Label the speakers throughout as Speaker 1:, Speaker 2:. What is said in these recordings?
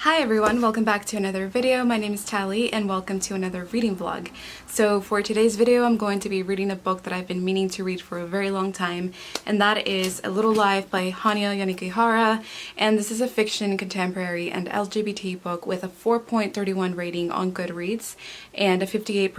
Speaker 1: Hi everyone, welcome back to another video. My name is Tali and welcome to another reading vlog. So for today's video, I'm going to be reading a book that I've been meaning to read for a very long time, and that is A Little Life by Hanya Yanagihara. And this is a fiction, contemporary, and LGBT book with a 4.31 rating on Goodreads and a 58%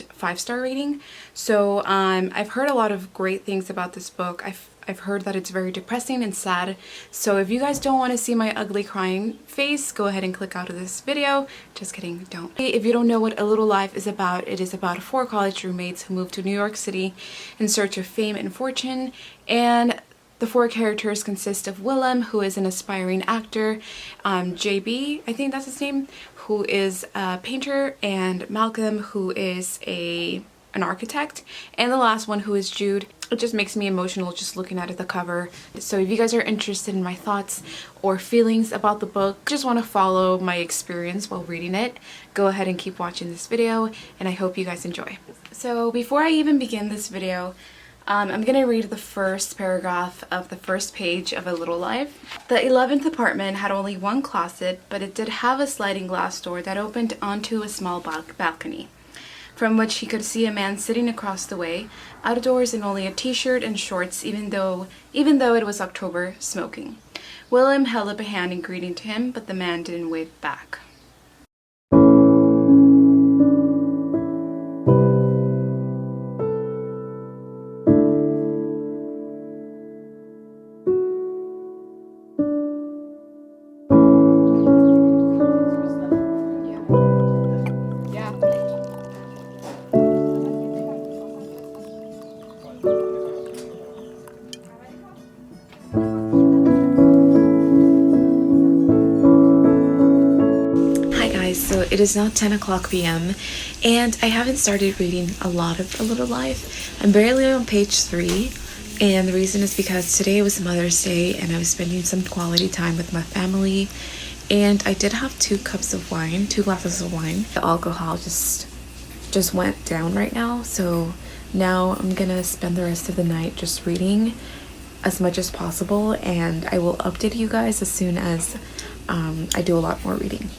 Speaker 1: 5-star rating. So I've heard a lot of great things about this book. I've heard that it's very depressing and sad, so if you guys don't want to see my ugly crying face, go ahead and click out of this video. Just kidding, don't. If you don't know what A Little Life is about, it is about 4 college roommates who move to New York City in search of fame and fortune, and the 4 characters consist of Willem, who is an aspiring actor, JB, I think that's his name, who is a painter, and Malcolm, who is an architect, and the last one, who is Jude. It just makes me emotional just looking at the cover. So if you guys are interested in my thoughts or feelings about the book, just want to follow my experience while reading it, go ahead and keep watching this video, and I hope you guys enjoy. So before I even begin this video, I'm gonna read the first paragraph of the first page of A Little Life. The 11th apartment had only one closet, but it did have a sliding glass door that opened onto a small balcony, from which he could see a man sitting across the way, outdoors in only a t-shirt and shorts, even though it was October, smoking. Willem held up a hand in greeting to him, but the man didn't wave back. So it is now 10 o'clock p.m. and I haven't started reading a lot of A Little Life. I'm barely on page 3, and the reason is because today was Mother's Day and I was spending some quality time with my family, and I did have 2 glasses of wine. The alcohol just went down right now, so now I'm gonna spend the rest of the night just reading as much as possible, and I will update you guys as soon as I do a lot more reading.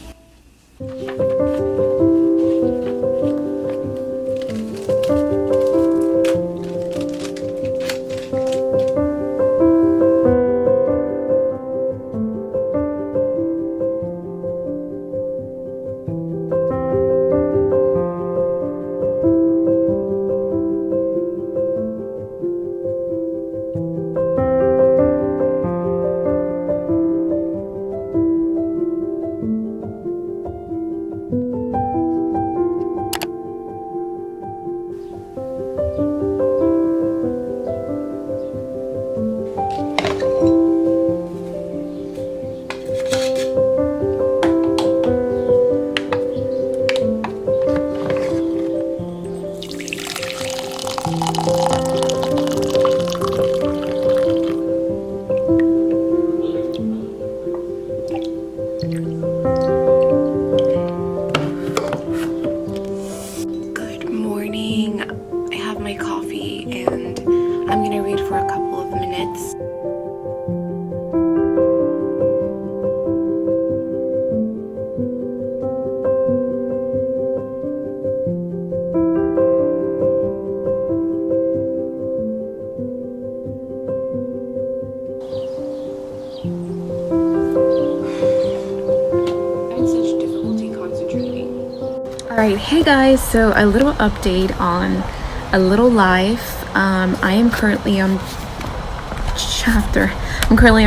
Speaker 1: Alright, hey guys, so a little update on A Little Life. I am currently on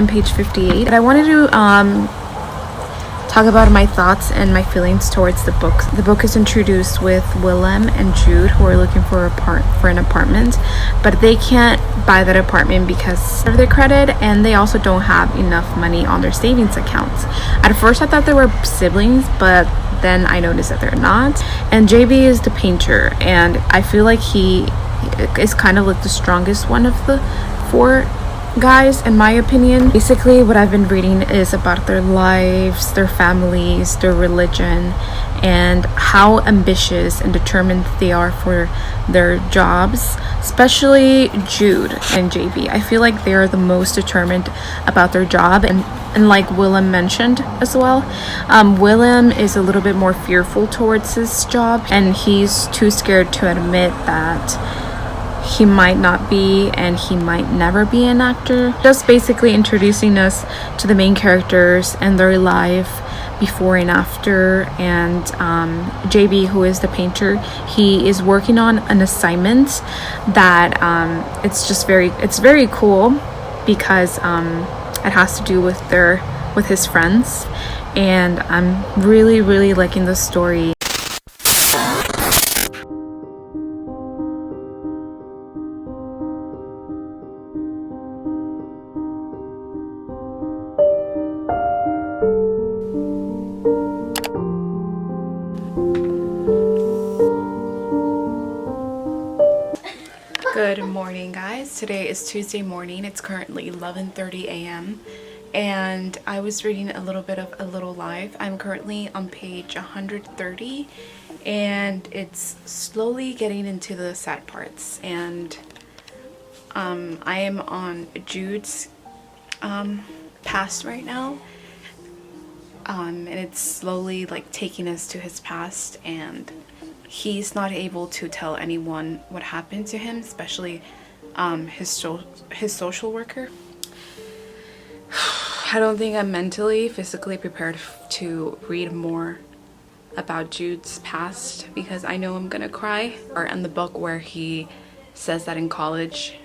Speaker 1: page 58, and I wanted to talk about my thoughts and my feelings towards the book. The book is introduced with Willem and Jude, who are looking for an apartment, but they can't buy that apartment because of their credit, and they also don't have enough money on their savings accounts. At first I thought they were siblings, but then I noticed that they're not. And JB is the painter, and I feel like he is kind of like the strongest one of the 4 guys, in my opinion. Basically what I've been reading is about their lives, their families, their religion, and how ambitious and determined they are for their jobs, especially Jude and JB. I feel like they are the most determined about their job, and
Speaker 2: and like Willem mentioned as well, Willem is a little bit more fearful towards his job, and he's too scared to admit that he might not be and he might never be an actor. Just basically introducing us to the main characters and their life before and after. And JB, who is the painter, he is working on an assignment that it's very cool because it has to do with his friends, and I'm really liking the story.
Speaker 1: Good morning, guys. Today is Tuesday morning. It's currently 11:30 a.m. and I was reading a little bit of A Little Life. I'm currently on page 130 and it's slowly getting into the sad parts, and I am on Jude's past right now, and it's slowly like taking us to his past, and he's not able to tell anyone what happened to him, especially his social worker. I don't think I'm mentally, physically prepared to read more about Jude's past because I know I'm gonna cry. Or in the book where he says that in college,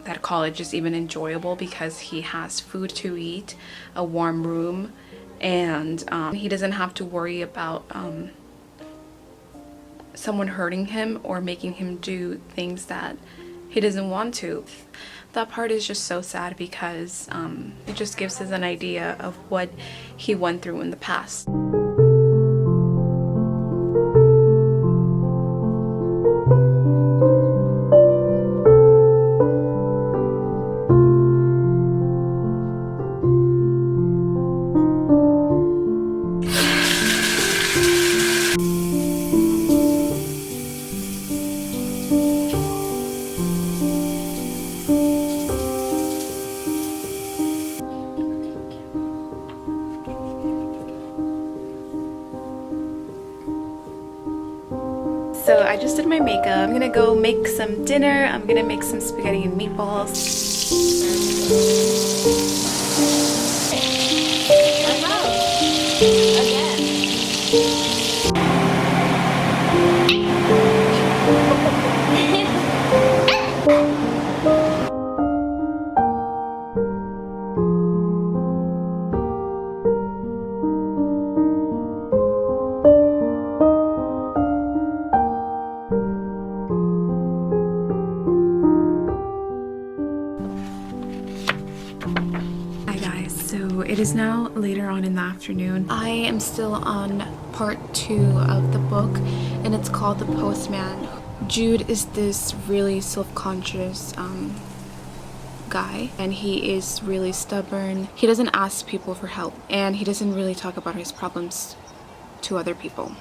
Speaker 1: that college is even enjoyable because he has food to eat, a warm room, and he doesn't have to worry about someone hurting him or making him do things that he doesn't want to. That part is just so sad because it just gives us an idea of what he went through in the past. So I just did my makeup. I'm gonna go make some dinner. I'm gonna make some spaghetti and meatballs. It is now later on in the afternoon. I am still on part 2 of the book, and it's called The Postman. Jude is this really self-conscious guy, and he is really stubborn. He doesn't ask people for help, and he doesn't really talk about his problems to other people,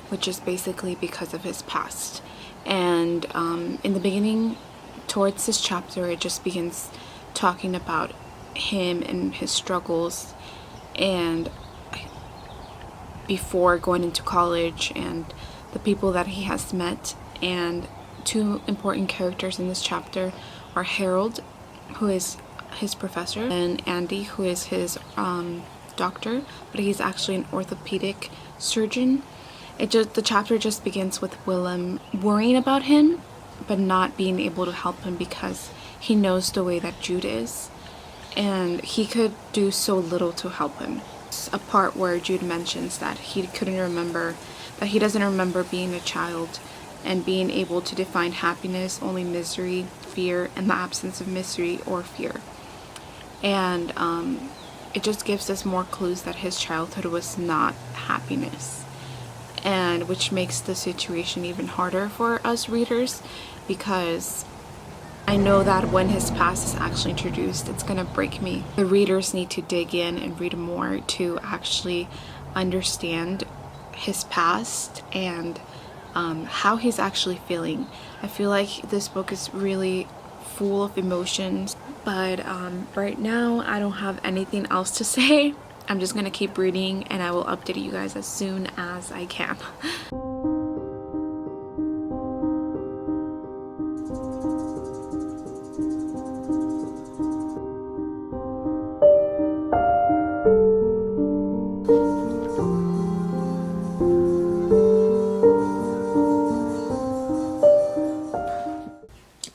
Speaker 1: which is basically because of his past. And in the beginning, towards this chapter, it just begins talking about him and his struggles, and before going into college, and the people that he has met. And two important characters in this chapter are Harold, who is his professor, and Andy, who is his doctor, but he's actually an orthopedic surgeon. The chapter just begins with Willem worrying about him but not being able to help him because he knows the way that Jude is, and he could do so little to help him. It's a part where Jude mentions that he doesn't remember being a child and being able to define happiness, only misery, fear, and the absence of misery or fear. And it just gives us more clues that his childhood was not happiness, and which makes the situation even harder for us readers, because I know that when his past is actually introduced, it's gonna break me. The readers need to dig in and read more to actually understand his past and how he's actually feeling. I feel like this book is really
Speaker 2: full of emotions. But right now I don't have anything else to say. I'm just gonna keep reading and I will update you guys as soon as I can.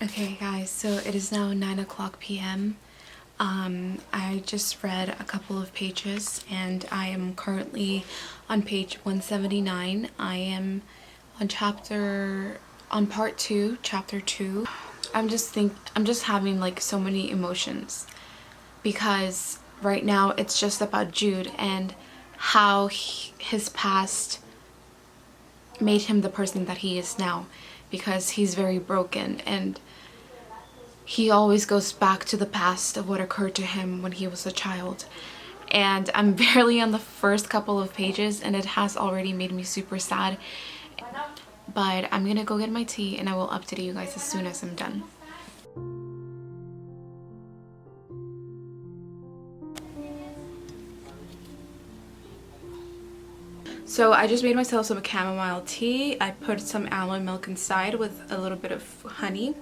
Speaker 2: Okay guys, so it is now 9:00 p.m. I just read a couple of pages and I am currently on page 179. I am on part 2, chapter 2. I'm just having like so many emotions because right now it's just about Jude and how his past made him the person that he is now, because he's very broken and he always goes back to the past of what occurred to him when he was a child. And I'm barely on the first couple of pages and it has already made me super sad. But I'm gonna go get my tea and I will update you guys as soon as I'm done. So I just made myself some chamomile tea. I put some almond milk inside with a little bit of honey.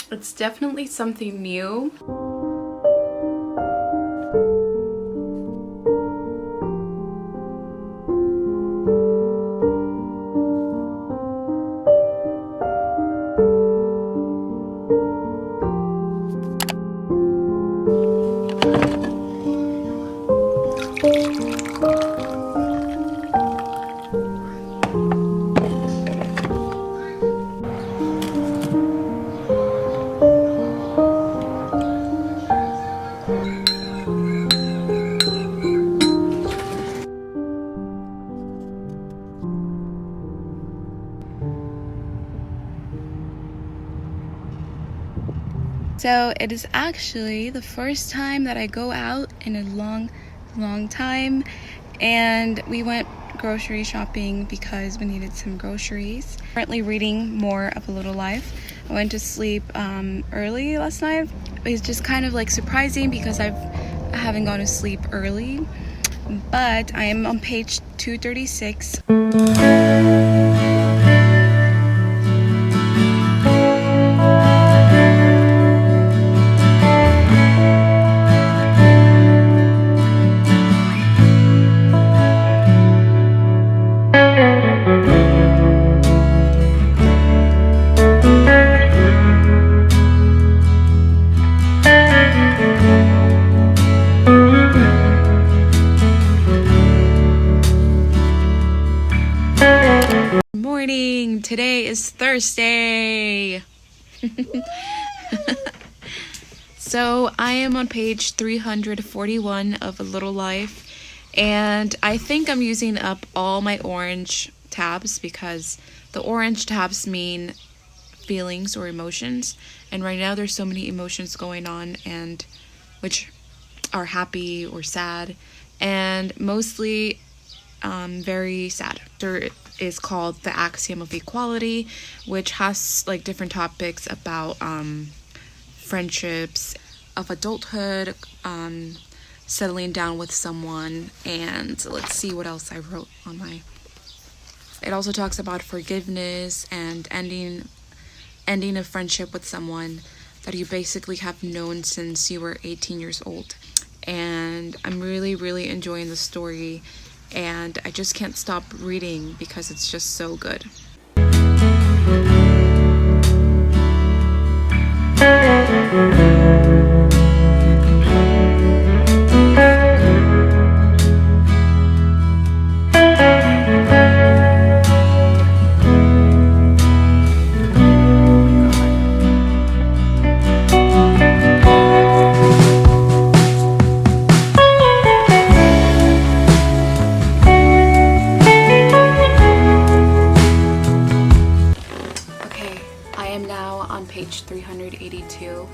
Speaker 2: It's definitely something new. So it is actually the first time that I go out in a long time, and we went grocery shopping because we needed some groceries. Currently reading more of A Little Life. I went to sleep early last night. It's just kind of like surprising because I haven't gone to sleep early, but I am on page 236. Today is Thursday. So I am on page 341 of A Little Life, and I think I'm using up all my orange tabs because the orange tabs mean feelings or emotions, and right now there's so many emotions going on, and which are happy or sad, and mostly very sad. There is called The Axiom of Equality, which has like different topics about friendships, of adulthood, settling down with someone, and let's see what else I wrote on my... It also talks about forgiveness and ending a friendship with someone that you basically have known since you were 18 years old. And I'm really enjoying the story, and I just can't stop reading because it's just so good. Page 382,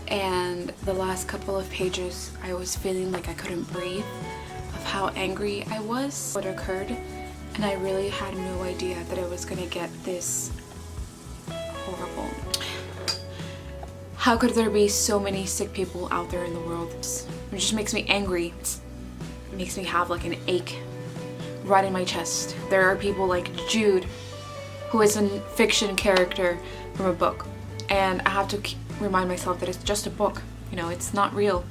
Speaker 2: and the last couple of pages I was feeling like I couldn't breathe of how angry I was what occurred,
Speaker 1: and I really had no idea that it was gonna get this horrible. How could there be so many sick people out there in the world? It just makes me angry. It makes me have like an ache right in my chest. There are people like Jude, who is a fiction character from a book, and I have to remind myself that it's just a book, you know, it's not real.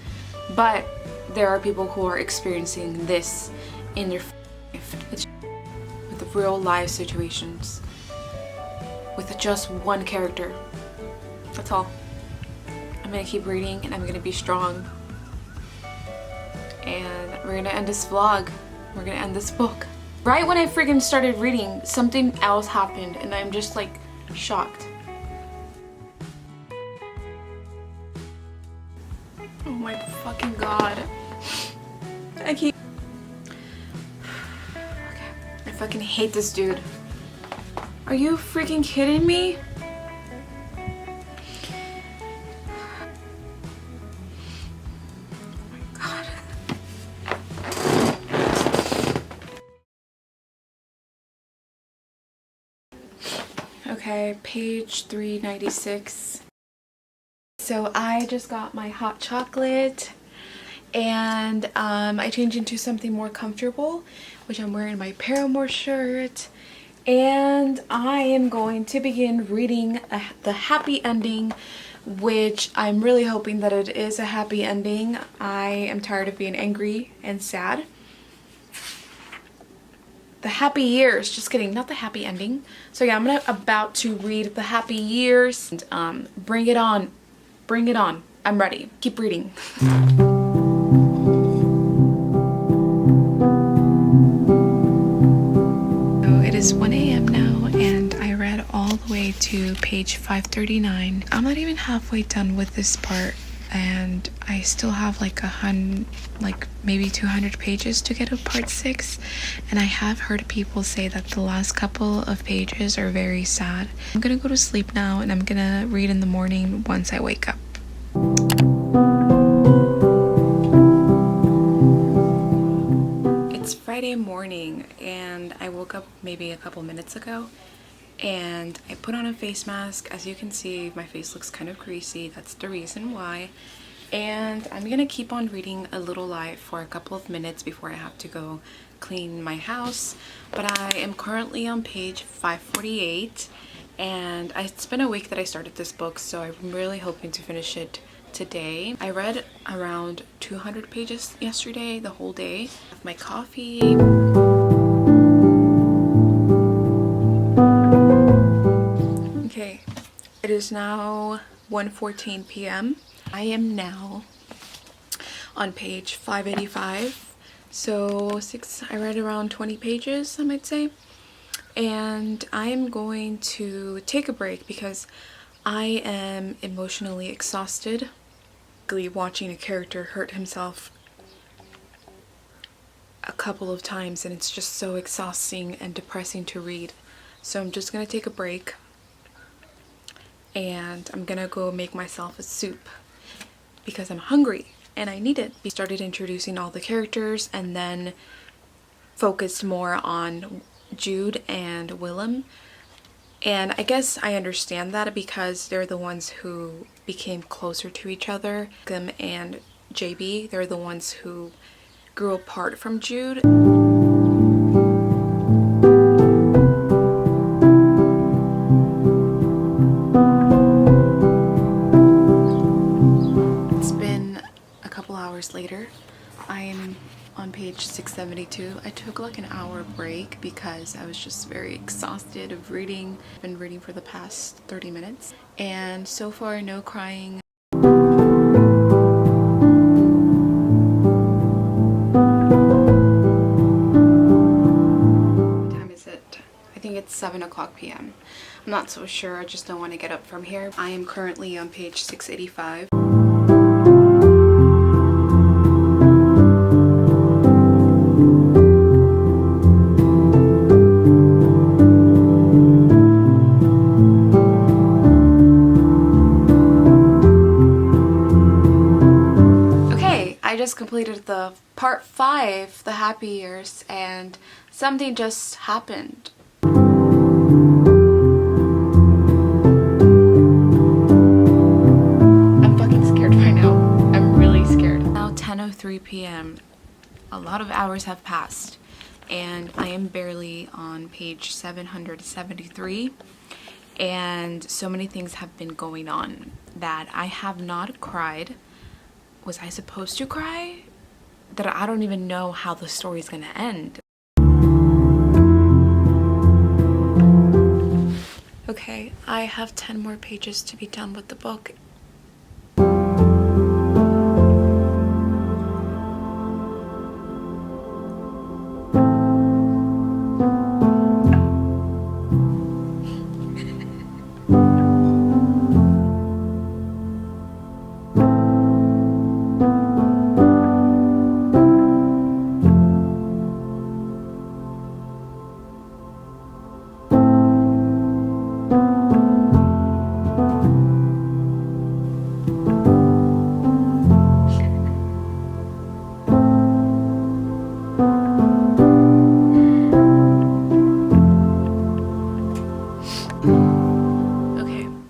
Speaker 1: But there are people who are experiencing this in their life. It's with the real life situations with just one character. That's all. I'm gonna keep reading and I'm gonna be strong. And we're gonna end this vlog. We're gonna end this book. Right when I freaking started reading, something else happened and I'm just like shocked. Oh my fucking god. I keep... Okay. I fucking hate this dude. Are you freaking kidding me? Okay, page 396. So I just got my hot chocolate and I changed into something more comfortable, which I'm wearing my Paramore shirt, and I am going to begin reading the happy ending, which I'm really hoping that it is a happy ending. I am tired of being angry and sad. The happy years, just kidding, not the happy ending. So yeah, I'm about to read the happy years and bring it on. Bring it on. I'm ready. Keep reading. So it is 1 a.m. now and I read all the way to page 539. I'm not even halfway done with this part and I still have like maybe 200 pages to get to part 6, and I have heard people say that the last couple of pages are very sad. I'm gonna go to sleep now and I'm gonna read in the morning once I wake up. It's Friday morning and I woke up maybe a couple minutes ago and I put on a face mask. As you can see, my face looks kind of greasy. That's the reason why. And I'm gonna keep on reading A Little Life for a couple of minutes before I have to go clean my house. But I am currently on page 548 and it's been a week that I started this book, so I'm really hoping to finish it today. I read around 200 pages yesterday, the whole day. With my coffee. Okay, it is now 1:14 p.m. I am now on page 585, so I read around 20 pages, I might say, and I am going to take a break because I am emotionally exhausted. Watching a character hurt himself a couple of times, and it's just so exhausting and depressing to read. So I'm just gonna take a break and I'm gonna go make myself a soup because I'm hungry and I need it. We started introducing all the characters and then focused more on Jude and Willem. And I guess I understand that because they're the ones who became closer to each other. Them and JB, they're the ones who grew apart from Jude. It's been a couple hours later. I am on page 672. I took like an hour break because I was just very exhausted of reading. I've been reading for the past 30 minutes and so far no crying. What time is it? I think it's 7 o'clock p.m. I'm not so sure, I just don't want to get up from here. I am currently on page 685. just completed the part 5, the happy years, and something just happened. I'm fucking scared right now. I'm really scared. Now 10:03 p.m. A lot of hours have passed and I am barely on page 773, and so many things have been going on that I have not cried. Was I supposed to cry? That I don't even know how the story's gonna end. Okay, I have 10 more pages to be done with the book.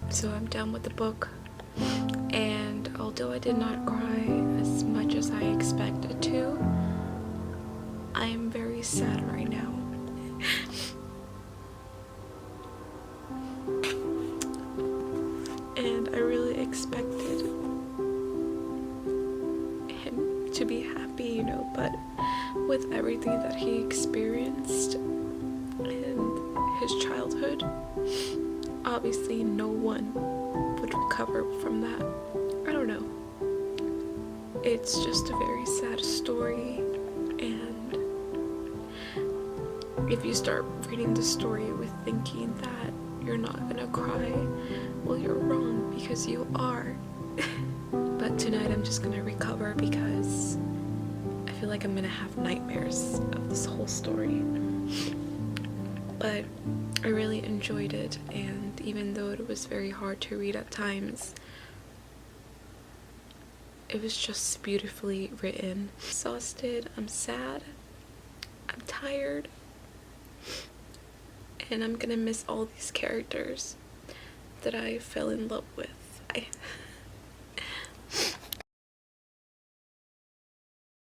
Speaker 1: So I'm done with the book, and although I did not cry as much as I expected to, I am very sad right now. And I really expected him to be happy, you know, but with everything that he experienced in his childhood, obviously no one would recover from that. I don't know. It's just a very sad story, and if you start reading the story with thinking that you're not gonna cry, well, you're wrong, because you are. But tonight I'm just gonna recover because I feel like I'm gonna have nightmares of this whole story. But I really enjoyed it, and even though it was very hard to read at times, it was just beautifully written. I'm exhausted, I'm sad, I'm tired, and I'm gonna miss all these characters that I fell in love with.